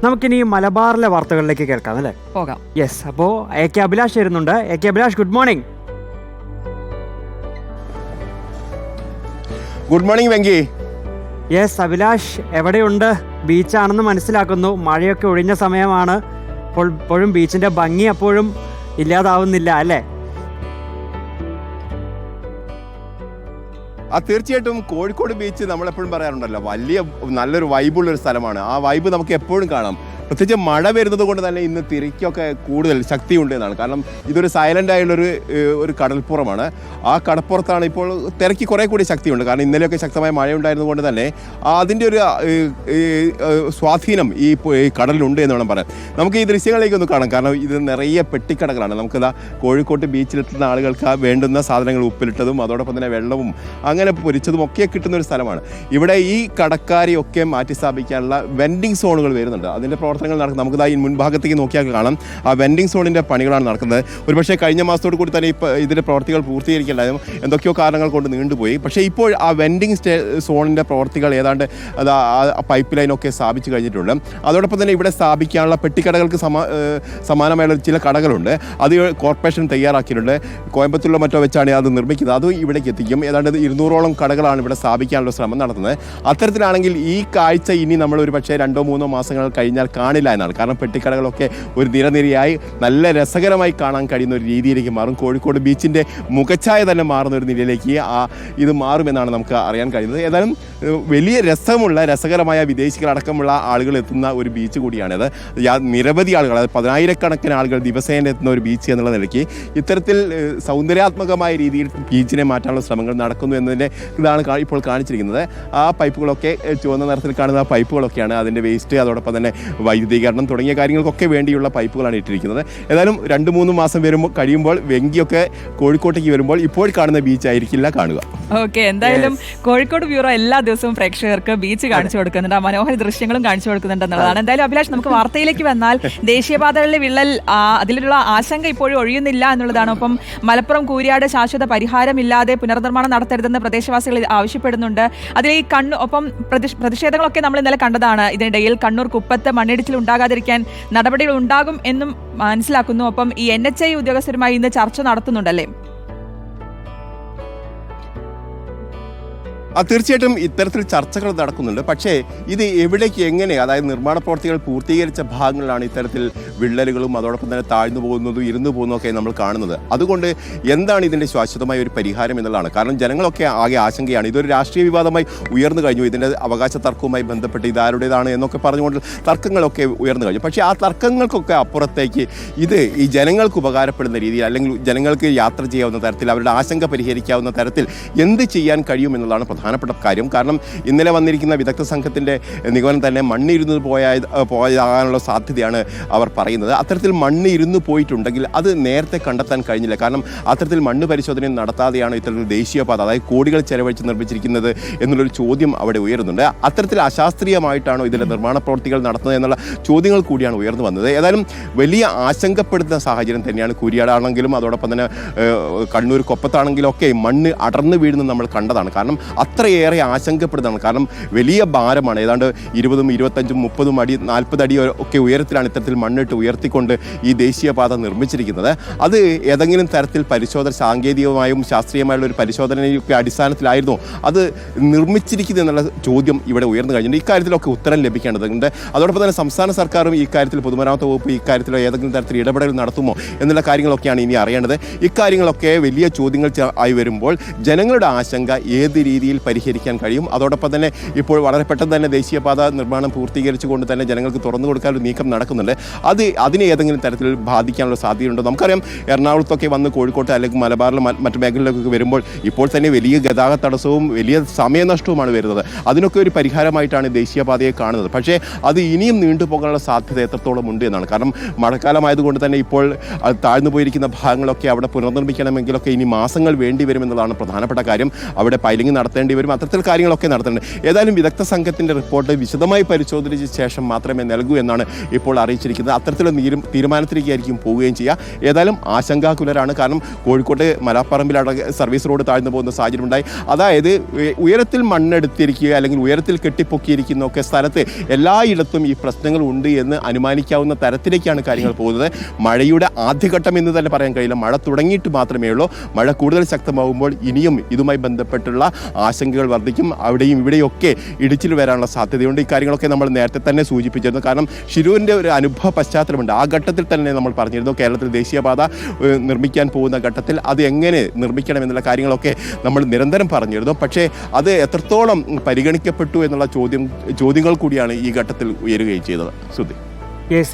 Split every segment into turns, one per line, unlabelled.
നമുക്കിനി മലബാറിലെ വാർത്തകളിലേക്ക് കേൾക്കാം അല്ലേ?
പോകാം.
യെസ്, അപ്പോൾ AK അഭിലാഷ് വരുന്നുണ്ട്. AK Abhilash, good morning.
Good morning Venky.
Yes Abhilash, എവിടെയുണ്ട്? ബീച്ചാണെന്ന് മനസ്സിലാക്കുന്നു. മഴയൊക്കെ ഒഴിഞ്ഞ സമയമാണ്. ഇപ്പോഴും ബീച്ചിന്റെ ഭംഗി അപ്പോഴും ഇല്ലാതാവുന്നില്ല അല്ലേ?
തീർച്ചയായിട്ടും കോഴിക്കോട് ബീച്ച് നമ്മളെപ്പോഴും പറയാറുണ്ടല്ലോ, നല്ലൊരു വൈബുള്ളൊരു സ്ഥലമാണ്. ആ വൈബ് നമുക്ക് എപ്പോഴും കാണാം. പ്രത്യേകിച്ച് മഴ വരുന്നത് കൊണ്ട് തന്നെ ഇന്ന് തിരക്കൊക്കെ കൂടുതൽ ശക്തിയുണ്ട് എന്നാണ്. കാരണം ഇതൊരു സൈലൻ്റ് ആയുള്ളൊരു കടൽപ്പുറമാണ്. ആ കടപ്പുറത്താണ് ഇപ്പോൾ തിരക്ക് കുറേ കൂടി ശക്തിയുണ്ട്. കാരണം ഇന്നലെയൊക്കെ ശക്തമായ മഴ ഉണ്ടായിരുന്നത് കൊണ്ട് തന്നെ അതിൻ്റെ ഒരു സ്വാധീനം ഈ കടലിലുണ്ട് എന്ന് വേണം പറയാൻ. നമുക്ക് ഈ ദൃശ്യങ്ങളിലേക്കൊന്ന് കാണാം. കാരണം ഇത് നിറയെ പെട്ടിക്കടകളാണ്. നമുക്കിതാ കോഴിക്കോട്ട് ബീച്ചിലെത്തുന്ന ആളുകൾക്ക് വേണ്ടുന്ന സാധനങ്ങൾ, ഉപ്പിലിട്ടതും അതോടൊപ്പം തന്നെ വെള്ളവും അങ്ങനെ പൊരിച്ചതും ഒക്കെ കിട്ടുന്ന ഒരു സ്ഥലമാണ്. ഇവിടെ ഈ കടക്കാരെയൊക്കെ മാറ്റി സ്ഥാപിക്കാനുള്ള വെൻഡിങ് സോണുകൾ വരുന്നുണ്ട്. അതിൻ്റെ പ്രവർത്തനങ്ങൾ നടക്കുന്നത് നമുക്കിതാ ഈ മുൻഭാഗത്തേക്ക് നോക്കിയാൽ കാണാം. ആ വെൻഡിങ് സോണിൻ്റെ പണികളാണ് നടക്കുന്നത്. ഒരുപക്ഷേ കഴിഞ്ഞ മാസത്തോടു കൂടി തന്നെ ഇതിൻ്റെ പ്രവർത്തികൾ പൂർത്തീകരിക്കേണ്ടതായിരുന്നു. എന്തൊക്കെയോ കാരണങ്ങൾ കൊണ്ട് നീണ്ടുപോയി. പക്ഷേ ഇപ്പോൾ ആ വെൻഡിങ് സോണിൻ്റെ പ്രവർത്തികൾ ഏതാണ്ട് അത് ആ പൈപ്പ് ലൈനൊക്കെ സ്ഥാപിച്ചു കഴിഞ്ഞിട്ടുണ്ട്. അതോടൊപ്പം തന്നെ ഇവിടെ സ്ഥാപിക്കാനുള്ള പെട്ടിക്കടകൾക്ക് സമാനമായുള്ള ചില കടകളുണ്ട്. അത് കോർപ്പറേഷൻ തയ്യാറാക്കിയിട്ടുണ്ട്. കോയമ്പത്തൂരിലോ മറ്റോ വെച്ചാണ് അത് നിർമ്മിക്കുന്നത്. അതും ഇവിടേക്ക് എത്തിക്കും. ഏതാണ്ട് 200ഓളം കടകളാണ് ഇവിടെ സ്ഥാപിക്കാനുള്ള ശ്രമം നടത്തുന്നത്. അത്തരത്തിലാണെങ്കിൽ ഈ കാഴ്ച ഇനി നമ്മൾ ഒരു പക്ഷേ 2-3 മാസങ്ങൾ കഴിഞ്ഞാൽ കാണില്ല എന്നാണ്. കാരണം പെട്ടിക്കടകളൊക്കെ ഒരു നിരനിരയായി നല്ല രസകരമായി കാണാൻ കഴിയുന്ന ഒരു രീതിയിലേക്ക് മാറും. കോഴിക്കോട് ബീച്ചിൻ്റെ മുഖച്ഛായ തന്നെ മാറുന്ന ഒരു നിലയിലേക്ക് ഇത് മാറുമെന്നാണ് നമുക്ക് അറിയാൻ കഴിയുന്നത്. ഏതായാലും വലിയ രസകരമായ വിദേശികളടക്കമുള്ള ആളുകൾ എത്തുന്ന ഒരു ബീച്ച് കൂടിയാണിത്. നിരവധി ആളുകൾ, അതായത് 10,000-കണക്കിന് ആളുകൾ ദിവസേന എത്തുന്ന ഒരു ബീച്ച് എന്നുള്ള നിലയ്ക്ക് ഇത്തരത്തിൽ സൗന്ദര്യാത്മകമായ രീതിയിൽ ബീച്ചിനെ മാറ്റാനുള്ള ശ്രമങ്ങൾ നടക്കുന്നു എന്നതിൻ്റെ ഇതാണ് ഇപ്പോൾ കാണിച്ചിരിക്കുന്നത്. ആ പൈപ്പുകളൊക്കെ ചുവന്ന നിറത്തിൽ കാണുന്ന പൈപ്പുകളൊക്കെയാണ്. അതിൻ്റെ വേസ്റ്റ്, അതോടൊപ്പം തന്നെ വൈദ്യുതീകരണം തുടങ്ങിയ കാര്യങ്ങൾക്കൊക്കെ വേണ്ടിയുള്ള പൈപ്പുകളാണ് ഇട്ടിരിക്കുന്നത്. ഏതായാലും 2-3 മാസം കഴിയുമ്പോൾ വെങ്കിയൊക്കെ കോഴിക്കോട്ടേക്ക് വരുമ്പോൾ ഇപ്പോൾ കാണുന്ന ബീച്ച് ആയിരിക്കില്ല കാണുക.
ഓക്കെ, എന്തായാലും കോഴിക്കോട് ബ്യൂറോ എല്ലാ ദിവസവും പ്രേക്ഷകർക്ക് ബീച്ച് കാണിച്ചു കൊടുക്കുന്നുണ്ട്, മനോഹര ദൃശ്യങ്ങളും കാണിച്ചു കൊടുക്കുന്നുണ്ട് എന്നുള്ളതാണ്. എന്തായാലും അഭിലാഷ്, നമുക്ക് വാർത്തയിലേക്ക് വന്നാൽ ദേശീയപാതകളിലെ വിള്ളൽ, അതിലുള്ള ആശങ്ക ഇപ്പോഴും ഒഴിയുന്നില്ല എന്നുള്ളതാണ്. ഒപ്പം മലപ്പുറം കൂരിയാട് ശാശ്വത പരിഹാരമില്ലാതെ പുനർനിർമ്മാണം നടത്തരുതെന്ന് പ്രദേശവാസികൾ ആവശ്യപ്പെടുന്നുണ്ട്. അതിൽ ഈ ഒപ്പം പ്രതിഷേധങ്ങളൊക്കെ നമ്മൾ ഇന്നലെ കണ്ടതാണ്. ഇതിനിടയിൽ കണ്ണൂർ കുപ്പത്ത് മണ്ണിടിച്ചിൽ ഉണ്ടാകാതിരിക്കാൻ നടപടികൾ ഉണ്ടാകും എന്നും മനസ്സിലാക്കുന്നു. ഒപ്പം ഈ NHI ഉദ്യോഗസ്ഥരുമായി ഇന്ന് ചർച്ച നടത്തുന്നുണ്ടല്ലേ?
തീർച്ചയായിട്ടും ഇത്തരത്തിൽ ചർച്ചകൾ നടക്കുന്നുണ്ട്. പക്ഷേ ഇത് എവിടേക്ക് എങ്ങനെ, അതായത് നിർമ്മാണ പ്രവർത്തികൾ പൂർത്തീകരിച്ച ഭാഗങ്ങളിലാണ് ഇത്തരത്തിൽ വിള്ളലുകളും അതോടൊപ്പം തന്നെ താഴ്ന്നു പോകുന്നതും ഇരുന്നു പോകുന്നതൊക്കെ നമ്മൾ കാണുന്നത്. അതുകൊണ്ട് എന്താണ് ഇതിൻ്റെ ശാശ്വതമായ ഒരു പരിഹാരം എന്നുള്ളതാണ്. കാരണം ജനങ്ങളൊക്കെ ആകെ ആശങ്കയാണ്. ഇതൊരു രാഷ്ട്രീയ വിവാദമായി ഉയർന്നു കഴിഞ്ഞു. ഇതിൻ്റെ അവകാശ തർക്കവുമായി ബന്ധപ്പെട്ട് ഇതാരുടേതാണ് എന്നൊക്കെ പറഞ്ഞുകൊണ്ട് തർക്കങ്ങളൊക്കെ ഉയർന്നു കഴിഞ്ഞു. പക്ഷേ ആ തർക്കങ്ങൾക്കൊക്കെ അപ്പുറത്തേക്ക് ഇത് ഈ ജനങ്ങൾക്ക് ഉപകാരപ്പെടുന്ന രീതിയിൽ, അല്ലെങ്കിൽ ജനങ്ങൾക്ക് യാത്ര ചെയ്യാവുന്ന തരത്തിൽ, അവരുടെ ആശങ്ക പരിഹരിക്കാവുന്ന തരത്തിൽ എന്ത് ചെയ്യാൻ കഴിയുമെന്നുള്ളതാണ് പ്രധാനപ്പെട്ട കാര്യം. കാരണം ഇന്നലെ വന്നിരിക്കുന്ന വിദഗ്ധ സംഘത്തിൻ്റെ നിഗമനം തന്നെ മണ്ണ് ഇരുന്ന് പോയതാകാനുള്ള സാധ്യതയാണ് അവർ പറയുന്നത്. അത്തരത്തിൽ മണ്ണ് ഇരുന്ന് പോയിട്ടുണ്ടെങ്കിൽ അത് നേരത്തെ കണ്ടെത്താൻ കഴിഞ്ഞില്ല. കാരണം അത്തരത്തിൽ മണ്ണ് പരിശോധന നടത്താതെയാണ് ഇത്തരത്തിൽ ദേശീയപാത, അതായത് കോടികൾ ചെലവഴിച്ച് നിർമ്മിച്ചിരിക്കുന്നത് എന്നുള്ളൊരു ചോദ്യം അവിടെ ഉയരുന്നുണ്ട്. അത്തരത്തിൽ അശാസ്ത്രീയമായിട്ടാണോ ഇതിൻ്റെ നിർമ്മാണ പ്രവർത്തികൾ നടത്തുന്നത് എന്നുള്ള ചോദ്യങ്ങൾ കൂടിയാണ് ഉയർന്നു വന്നത്. ഏതായാലും വലിയ ആശങ്കപ്പെടുത്തുന്ന സാഹചര്യം തന്നെയാണ്. കൂരിയാടാണെങ്കിലും അതോടൊപ്പം തന്നെ കണ്ണൂർ കൊപ്പത്താണെങ്കിലും ഒക്കെ മണ്ണ് അടർന്നു വീഴുന്നത് നമ്മൾ കണ്ടതാണ്. കാരണം അത്രയേറെ ആശങ്കപ്പെടുന്നതാണ്. കാരണം വലിയ ഭാരമാണ്. ഏതാണ്ട് 20, 25, 30 അടി 40 അടി ഒക്കെ ഉയരത്തിലാണ് ഇത്തരത്തിൽ മണ്ണിട്ട് ഉയർത്തിക്കൊണ്ട് ഈ ദേശീയപാത നിർമ്മിച്ചിരിക്കുന്നത്. അത് ഏതെങ്കിലും തരത്തിൽ പരിശോധന, സാങ്കേതികമായും ശാസ്ത്രീയമായുള്ള ഒരു പരിശോധനയുടെ അടിസ്ഥാനത്തിലായിരുന്നു അത് നിർമ്മിച്ചിരിക്കുന്നത് എന്നുള്ള ചോദ്യം ഇവിടെ ഉയർന്നു കഴിഞ്ഞിട്ടുണ്ട്. ഇക്കാര്യത്തിലൊക്കെ ഉത്തരം ലഭിക്കേണ്ടതുണ്ട്. അതോടൊപ്പം തന്നെ സംസ്ഥാന സർക്കാരും ഈ കാര്യത്തിൽ, പൊതുമരാമത്ത് വകുപ്പ് ഈ കാര്യത്തിൽ ഏതെങ്കിലും തരത്തിൽ ഇടപെടൽ നടത്തുമോ എന്നുള്ള കാര്യങ്ങളൊക്കെയാണ് ഇനി അറിയേണ്ടത്. ഇക്കാര്യങ്ങളൊക്കെ വലിയ ചോദ്യങ്ങൾ ആയി വരുമ്പോൾ ജനങ്ങളുടെ ആശങ്ക ഏത് രീതിയിൽ പരിഹരിക്കാൻ കഴിയും. അതോടൊപ്പം തന്നെ ഇപ്പോൾ വളരെ പെട്ടെന്ന് തന്നെ ദേശീയപാത നിർമ്മാണം പൂർത്തീകരിച്ചുകൊണ്ട് തന്നെ ജനങ്ങൾക്ക് തുറന്നു കൊടുക്കാൻ ഒരു നീക്കം നടക്കുന്നുണ്ട്. അതിനെ ഏതെങ്കിലും തരത്തിൽ ബാധിക്കാനുള്ള സാധ്യതയുണ്ടോ? നമുക്കറിയാം, എറണാകുളത്തൊക്കെ വന്ന് കോഴിക്കോട്ട് അല്ലെങ്കിൽ മലബാറിലെ മറ്റ് മേഖലകളിലൊക്കെ വരുമ്പോൾ ഇപ്പോൾ തന്നെ വലിയ ഗതാഗത തടസ്സവും വലിയ സമയനഷ്ടവുമാണ് വരുന്നത്. അതിനൊക്കെ ഒരു പരിഹാരമായിട്ടാണ് ദേശീയപാതയെ കാണുന്നത്. പക്ഷേ അത് ഇനിയും നീണ്ടുപോകാനുള്ള സാധ്യത എത്രത്തോളം ഉണ്ട് എന്നാണ്. കാരണം മഴക്കാലമായതുകൊണ്ട് തന്നെ ഇപ്പോൾ താഴ്ന്നു പോയിരിക്കുന്ന ഭാഗങ്ങളൊക്കെ അവിടെ പുനർനിർമ്മിക്കണമെങ്കിലൊക്കെ ഇനി മാസങ്ങൾ വേണ്ടി വരുമെന്നുള്ളതാണ് പ്രധാനപ്പെട്ട കാര്യം. അവിടെ പൈലിംഗ് നടത്തേണ്ടി നടത്തേണ്ടി വരും. അത്തരത്തിൽ കാര്യങ്ങളൊക്കെ നടത്തേണ്ടത്. ഏതായാലും വിദഗ്ധ സംഘത്തിൻ്റെ റിപ്പോർട്ട് വിശദമായി പരിശോധിച്ച ശേഷം മാത്രമേ നൽകൂ എന്നാണ് ഇപ്പോൾ അറിയിച്ചിരിക്കുന്നത്. അത്തരത്തിലുള്ള തീരുമാനത്തിലേക്കായിരിക്കും പോവുകയും ചെയ്യുക. ഏതായാലും ആശങ്കാകുലരാണ്. കാരണം കോഴിക്കോട്ട് മലാപ്പറമ്പിലടക്കം സർവീസ് റോഡ് താഴ്ന്നു പോകുന്ന സാഹചര്യം ഉണ്ടായി. അതായത് ഉയരത്തിൽ മണ്ണെടുത്തിരിക്കുക അല്ലെങ്കിൽ ഉയരത്തിൽ കെട്ടിപ്പൊക്കിയിരിക്കുന്ന ഒക്കെ സ്ഥലത്ത് എല്ലായിടത്തും ഈ പ്രശ്നങ്ങൾ ഉണ്ട് എന്ന് അനുമാനിക്കാവുന്ന തരത്തിലേക്കാണ് കാര്യങ്ങൾ പോകുന്നത്. മഴയുടെ ആദ്യഘട്ടം എന്ന് തന്നെ പറയാൻ കഴിയില്ല. മഴ തുടങ്ങിയിട്ട് മാത്രമേ ഉള്ളൂ. മഴ കൂടുതൽ ശക്തമാകുമ്പോൾ ഇനിയും ഇതുമായി ബന്ധപ്പെട്ടുള്ള ആശങ്കകൾ വർദ്ധിക്കും. അവിടെയും ഇവിടെയൊക്കെ ഇടിച്ചിൽ വരാനുള്ള സാധ്യതയുണ്ട്. ഈ കാര്യങ്ങളൊക്കെ നമ്മൾ നേരത്തെ തന്നെ സൂചിപ്പിച്ചിരുന്നു. കാരണം ഷിരൂരിൻ്റെ ഒരു അനുഭവ പശ്ചാത്തലമുണ്ട്. ആ ഘട്ടത്തിൽ തന്നെ നമ്മൾ പറഞ്ഞിരുന്നു കേരളത്തിൽ ദേശീയപാത നിർമ്മിക്കാൻ പോകുന്ന ഘട്ടത്തിൽ അത് എങ്ങനെ നിർമ്മിക്കണം എന്നുള്ള കാര്യങ്ങളൊക്കെ നമ്മൾ നിരന്തരം പറഞ്ഞിരുന്നു. പക്ഷേ അത് എത്രത്തോളം പരിഗണിക്കപ്പെട്ടു എന്നുള്ള ചോദ്യങ്ങൾ കൂടിയാണ് ഈ ഘട്ടത്തിൽ ഉയരുകയും ചെയ്തത്. ശ്രുതി,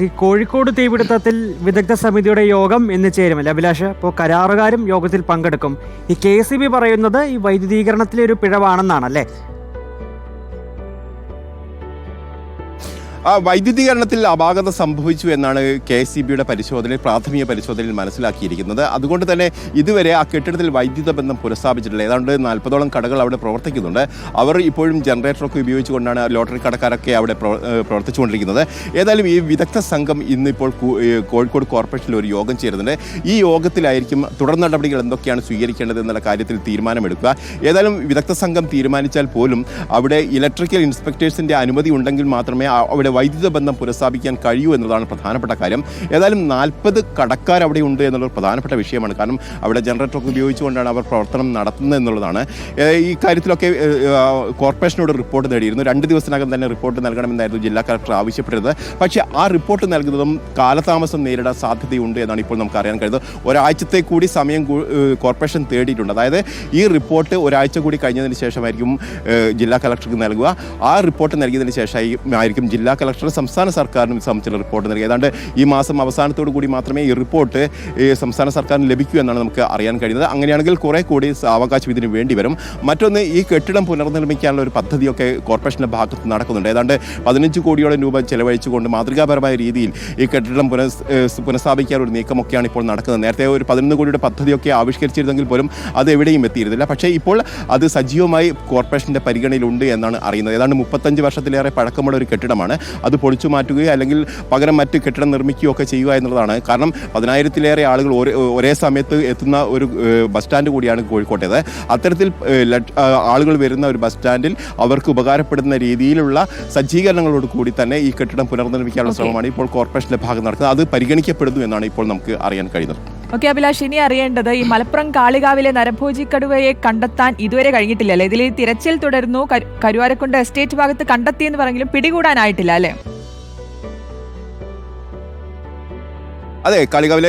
ഈ കോഴിക്കോട് തീപിടുത്തത്തിൽ വിദഗ്ധ സമിതിയുടെ യോഗം ഇന്ന് ചേരുമല്ലേ അഭിലാഷ്? അപ്പോൾ കരാറുകാരും യോഗത്തിൽ പങ്കെടുക്കും. ഈ KCB പറയുന്നത് ഈ വൈദ്യുതീകരണത്തിലെ ഒരു പിഴവാണെന്നാണല്ലേ?
ആ വൈദ്യുതീകരണത്തിൽ അപാകത സംഭവിച്ചു എന്നാണ് KCBയുടെ പരിശോധനയിൽ പ്രാഥമിക പരിശോധനയിൽ മനസ്സിലാക്കിയിരിക്കുന്നത്. അതുകൊണ്ട് തന്നെ ഇതുവരെ ആ കെട്ടിടത്തിൽ വൈദ്യുത ബന്ധം പുനഃസ്ഥാപിച്ചിട്ടില്ല. ഏതാണ്ട് 40ഓളം കടകൾ അവിടെ പ്രവർത്തിക്കുന്നുണ്ട്. അവർ ഇപ്പോഴും ജനറേറ്ററൊക്കെ ഉപയോഗിച്ചുകൊണ്ടാണ് ലോട്ടറി കടക്കാരൊക്കെ അവിടെ പ്രവർത്തിച്ചുകൊണ്ടിരിക്കുന്നത്. ഏതായാലും ഈ വിദഗ്ധ സംഘം ഇന്നിപ്പോൾ കോഴിക്കോട് കോർപ്പറേഷനിൽ ഒരു യോഗം ചേരുന്നുണ്ട്. ഈ യോഗത്തിലായിരിക്കും തുടർ നടപടികൾ എന്തൊക്കെയാണ് സ്വീകരിക്കേണ്ടത് എന്നുള്ള കാര്യത്തിൽ തീരുമാനമെടുക്കുക. ഏതായാലും വിദഗ്ധ സംഘം തീരുമാനിച്ചാൽ പോലും അവിടെ ഇലക്ട്രിക്കൽ ഇൻസ്പെക്ടേഴ്സിൻ്റെ അനുമതി ഉണ്ടെങ്കിൽ മാത്രമേ അവിടെ വൈദ്യുത ബന്ധം പുനഃസ്ഥാപിക്കാൻ കഴിയൂ എന്നതാണ് പ്രധാനപ്പെട്ട കാര്യം. ഏതായാലും 40 കടക്കാർ അവിടെ ഉണ്ട് എന്നുള്ളത് പ്രധാനപ്പെട്ട വിഷയമാണ്. കാരണം അവിടെ ജനറേറ്ററൊക്കെ ഉപയോഗിച്ചുകൊണ്ടാണ് അവർ പ്രവർത്തനം നടത്തുന്നത് എന്നുള്ളതാണ്. ഈ കാര്യത്തിലൊക്കെ കോർപ്പറേഷനോട് റിപ്പോർട്ട് നേടിയിരുന്നു. 2 ദിവസത്തിനകം തന്നെ റിപ്പോർട്ട് നൽകണമെന്നായിരുന്നു ജില്ലാ കളക്ടർ ആവശ്യപ്പെടുന്നത്. പക്ഷേ ആ റിപ്പോർട്ട് നൽകുന്നതും കാലതാമസം നേരിടാൻ സാധ്യതയുണ്ട് എന്നാണ് ഇപ്പോൾ നമുക്ക് അറിയാൻ കഴിയുന്നത്. ഒരാഴ്ചത്തെ കൂടി സമയം കോർപ്പറേഷൻ തേടിയിട്ടുണ്ട്. അതായത് ഈ റിപ്പോർട്ട് ഒരാഴ്ച കൂടി കഴിഞ്ഞതിന് ശേഷമായിരിക്കും ജില്ലാ കളക്ടർക്ക് നൽകുക. ആ റിപ്പോർട്ട് നൽകിയതിന് ശേഷമായിരിക്കും ജില്ലാ കളക്ടർ സംസ്ഥാന സർക്കാരിനും സംബന്ധിച്ചുള്ള റിപ്പോർട്ട് നൽകി. ഏതാണ്ട് ഈ മാസം അവസാനത്തോടു കൂടി മാത്രമേ ഈ റിപ്പോർട്ട് സംസ്ഥാന സർക്കാരിന് ലഭിക്കൂ എന്നാണ് നമുക്ക് അറിയാൻ കഴിയുന്നത്. അങ്ങനെയാണെങ്കിൽ കുറെ കൂടി അവകാശം ഇതിന് വേണ്ടി വരും. മറ്റൊന്ന്, ഈ കെട്ടിടം പുനർനിർമ്മിക്കാനുള്ള ഒരു പദ്ധതിയൊക്കെ കോർപ്പറേഷൻ്റെ ഭാഗത്ത് നടക്കുന്നുണ്ട്. ഏതാണ്ട് 15 കോടിയോളം രൂപ ചെലവഴിച്ചുകൊണ്ട് മാതൃകാപരമായ രീതിയിൽ ഈ കെട്ടിടം പുനഃസ്ഥാപിക്കാൻ ഒരു നീക്കമൊക്കെയാണ് ഇപ്പോൾ നടക്കുന്നത്. നേരത്തെ ഒരു 11 കോടിയുടെ പദ്ധതിയൊക്കെ ആവിഷ്കരിച്ചിരുന്നെങ്കിൽ പോലും അത് എവിടെയും എത്തിയിരുന്നില്ല. പക്ഷേ ഇപ്പോൾ അത് സജീവമായി കോർപ്പറേഷൻ്റെ പരിഗണനയിലുണ്ട് എന്നാണ് അറിയുന്നത്. ഏതാണ്ട് 35 വർഷത്തിലേറെ പഴക്കമുള്ള ഒരു കെട്ടിടമാണ്. അത് പൊളിച്ചു മാറ്റുകയോ അല്ലെങ്കിൽ പകരം മറ്റ് കെട്ടിടം നിർമ്മിക്കുകയോ ഒക്കെ ചെയ്യുക എന്നുള്ളതാണ്. കാരണം 10,000-ലേറെ ആളുകൾ ഒരേ സമയത്ത് എത്തുന്ന ഒരു ബസ് സ്റ്റാൻഡ് കൂടിയാണ് കോഴിക്കോട്ടേത്. അത്തരത്തിൽ ആളുകൾ വരുന്ന ഒരു ബസ് സ്റ്റാൻഡിൽ അവർക്ക് ഉപകാരപ്പെടുന്ന രീതിയിലുള്ള സജ്ജീകരണങ്ങളോട് കൂടി തന്നെ ഈ കെട്ടിടം പുനർനിർമ്മിക്കാനുള്ള ശ്രമമാണ് ഇപ്പോൾ കോർപ്പറേഷന്റെ ഭാഗത്ത് നടക്കുന്നത്. അത് പരിഗണിക്കപ്പെടുന്നു എന്നാണ് ഇപ്പോൾ നമുക്ക് അറിയാൻ കഴിയുന്നത്.
ഓക്കെ അഭിലാഷ്, ഇനി അറിയേണ്ടത് ഈ മലപ്പുറം കാളികാവിലെ നരഭോജി കടുവയെ കണ്ടെത്താൻ ഇതുവരെ കഴിഞ്ഞിട്ടില്ലല്ലേ? ഇതിൽ തിരച്ചിൽ തുടരുന്നു. കരുവാരക്കുണ്ട് എസ്റ്റേറ്റ് ഭാഗത്ത് കണ്ടെത്തിയെന്ന് പറഞ്ഞെങ്കിലും പിടികൂടാനായിട്ടില്ല അല്ലേ?
അതെ, കാളികാവിലെ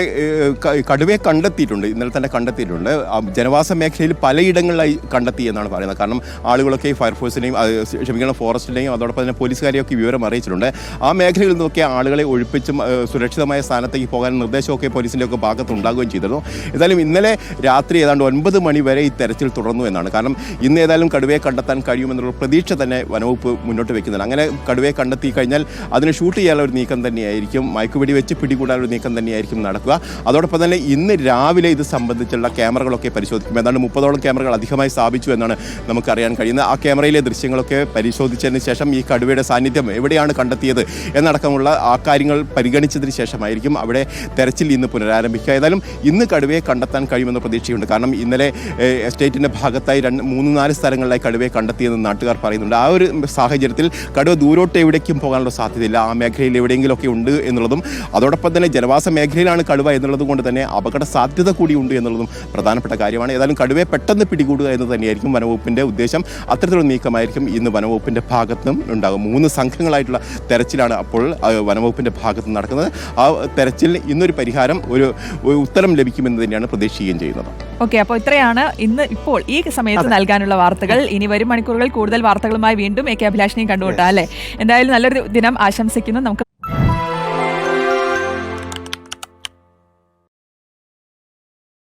കടുവയെ കണ്ടെത്തിയിട്ടുണ്ട്. ഇന്നലെ തന്നെ കണ്ടെത്തിയിട്ടുണ്ട്. ജനവാസ മേഖലയിൽ പലയിടങ്ങളിലായി കണ്ടെത്തി എന്നാണ് പറയുന്നത്. കാരണം ആളുകളൊക്കെ ഫയർഫോഴ്സിനെയും ഫോറസ്റ്റിനെയും അതോടൊപ്പം തന്നെ പോലീസുകാരെയൊക്കെ വിവരം അറിയിച്ചിട്ടുണ്ട്. ആ മേഖലയിൽ നിന്നൊക്കെ ആളുകളെ ഒഴിപ്പിച്ചും സുരക്ഷിതമായ സ്ഥാനത്തേക്ക് പോകാൻ നിർദ്ദേശമൊക്കെ പോലീസിൻ്റെ ഒക്കെ ഭാഗത്ത് ഉണ്ടാകുകയും ചെയ്തിരുന്നു. ഏതായാലും ഇന്നലെ രാത്രി ഏതാണ്ട് 9 മണി വരെ ഈ തെരച്ചിൽ തുടർന്നു എന്നാണ്. കാരണം ഇന്ന് ഏതായാലും കടുവയെ കണ്ടെത്താൻ കഴിയുമെന്നുള്ള പ്രതീക്ഷ തന്നെ വനവകുപ്പ് മുന്നോട്ട് വെക്കുന്നുണ്ട്. അങ്ങനെ കടുവയെ കണ്ടെത്തി കഴിഞ്ഞാൽ അതിനെ ഷൂട്ട് ചെയ്യാനുള്ള ഒരു നീക്കം തന്നെയായിരിക്കും, മയക്കുവെടി വെച്ച് പിടികൂടാനുള്ള നീക്കം തന്നെയായിരിക്കും നടക്കുക. അതോടൊപ്പം തന്നെ ഇന്ന് രാവിലെ ഇത് സംബന്ധിച്ചുള്ള ക്യാമറകളൊക്കെ പരിശോധിക്കും. ഏതാണ്ട് 30ഓളം ക്യാമറകൾ അധികമായി സ്ഥാപിച്ചു എന്നാണ് നമുക്കറിയാൻ കഴിയുന്നത്. ആ ക്യാമറയിലെ ദൃശ്യങ്ങളൊക്കെ പരിശോധിച്ചതിന് ശേഷം ഈ കടുവയുടെ സാന്നിധ്യം എവിടെയാണ് കണ്ടെത്തിയത് എന്നടക്കമുള്ള ആ കാര്യങ്ങൾ പരിഗണിച്ചതിന് ശേഷമായിരിക്കും അവിടെ തെരച്ചിൽ ഇന്ന് പുനരാരംഭിക്കുക. ഏതായാലും ഇന്ന് കടുവയെ കണ്ടെത്താൻ കഴിയുമെന്ന പ്രതീക്ഷയുണ്ട്. കാരണം ഇന്നലെ എസ്റ്റേറ്റിൻ്റെ ഭാഗത്തായി 3-4 സ്ഥലങ്ങളിലായി കടുവയെ കണ്ടെത്തിയെന്ന് നാട്ടുകാർ പറയുന്നുണ്ട്. ആ ഒരു സാഹചര്യത്തിൽ കടുവ ദൂരോട്ട് എവിടേക്കും പോകാനുള്ള സാധ്യതയില്ല. ആ മേഖലയിൽ എവിടെയെങ്കിലുമൊക്കെ ഉണ്ട് എന്നുള്ളതും അതോടൊപ്പം തന്നെ ജനവാസ മേഖലയിലാണ് കടുവ എന്നുള്ളത് കൊണ്ട് തന്നെ അപകട സാധ്യത കൂടിയുണ്ട് എന്നുള്ളതും പ്രധാനപ്പെട്ട കാര്യമാണ്. ഏതായാലും കടുവയെ പെട്ടെന്ന് പിടികൂടുക എന്ന് തന്നെയായിരിക്കും വനവകുപ്പിൻ്റെ ഉദ്ദേശം. അത്തരത്തിലുള്ള നീക്കമായിരിക്കും ഇന്ന് വനവകുപ്പിൻ്റെ ഭാഗത്തും ഉണ്ടാകും. 3 സംഘങ്ങളായിട്ടുള്ള തെരച്ചിലാണ് അപ്പോൾ വനവകുപ്പിൻ്റെ ഭാഗത്ത് നടക്കുന്നത്. ആ തെരച്ചിൽ ഇന്നൊരു പരിഹാരം, ഒരു ഉത്തരം ലഭിക്കുമെന്ന് തന്നെയാണ് പ്രതീക്ഷിക്കുകയും ചെയ്യുന്നത്.
ഓക്കെ, അപ്പോൾ ഇത്രയാണ് ഇന്ന് ഇപ്പോൾ ഈ സമയത്ത് നൽകാനുള്ള വാർത്തകൾ. ഇനി വരും മണിക്കൂറുകൾ കൂടുതൽ വാർത്തകളുമായി വീണ്ടും AK അഭിലാഷിനെയും കണ്ടുമുട്ടാം അല്ലേ? എന്തായാലും നല്ലൊരു ദിനം ആശംസിക്കുന്നു. നമുക്ക്